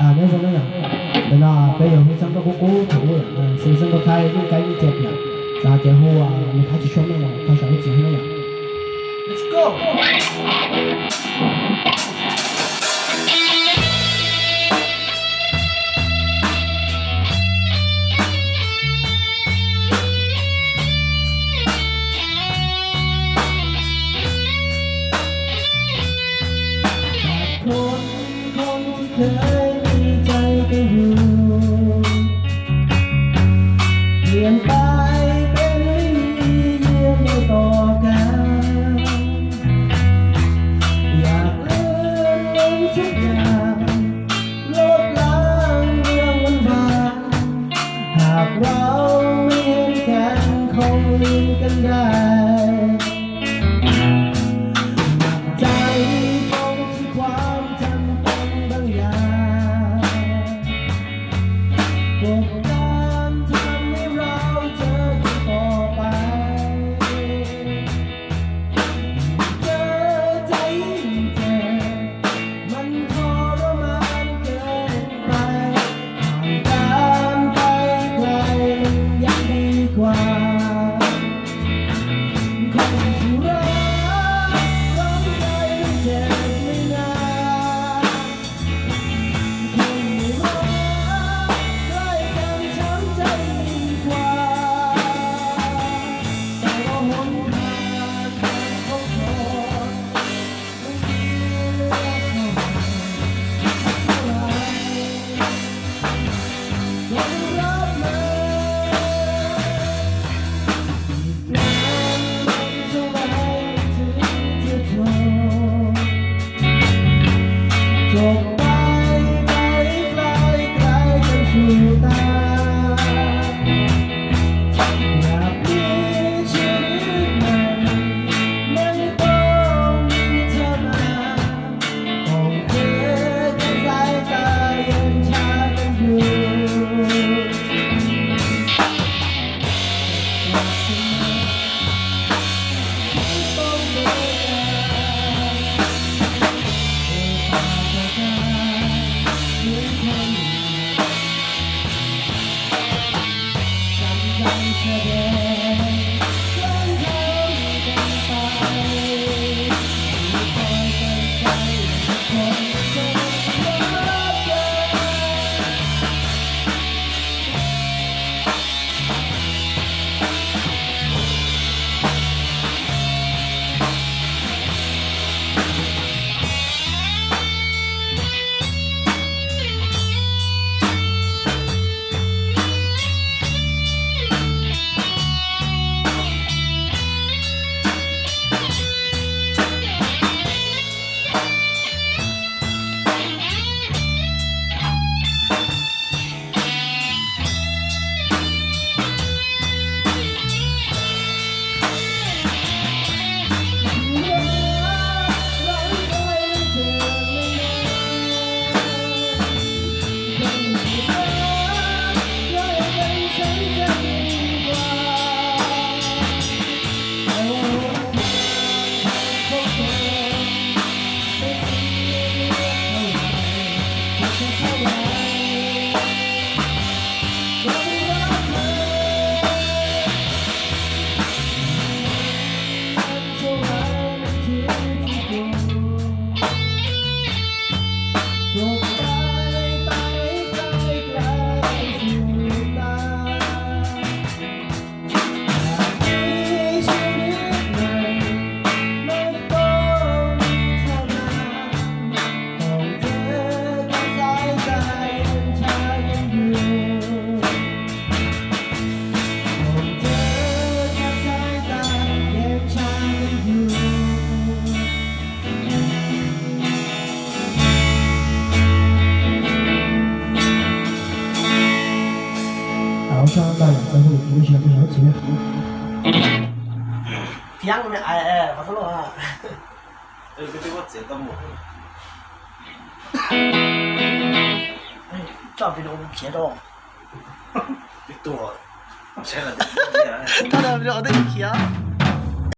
那什么呀？那北有很多个骨头呀，身上个开就该你这边，咋电话啊？没他去选了呀，他上你自己了呀。Let's go。คนที่เคยมีใจกันอยู่เปลี่ยนไปเป็นไม่มีเยื่อใยต่อกันอยากลืมทุกอย่างลบล้างเรื่องหวานหากเราไม่เห็นกันคงลืมกันได้ใจคงที่ความจำเป็นบางอย่างกดดันทำให้เราเจอกันต่อไปเจอใจเจ็บมันทรมานเกินไปห่างกันไปไกลยังดีกว่าคนที่รักร้องใจไม่เจ็บไม่นานคนที่รักใกล้กันช้ำใจยิ่งกว่าแต่ว่าหนทางของเธอไม่มีเลือกเท่าไหร่ยังรับเลยนานเท่าไหร่ถึงจะจบไปไกลไกลไกลกันสู่ตาอยากมีชีวิตใหม่ไม่ต้องมีเธอมาต้องเจอกันสายตายังชากันอยู่ต้องเดิน上到两三户同学不了解。tiếng của mẹ có số rồi à? cái có chế tâm một. Chọn video chế đâu? Cái tổ, sẽ là cái gì à? Tao làm video ở đây kia.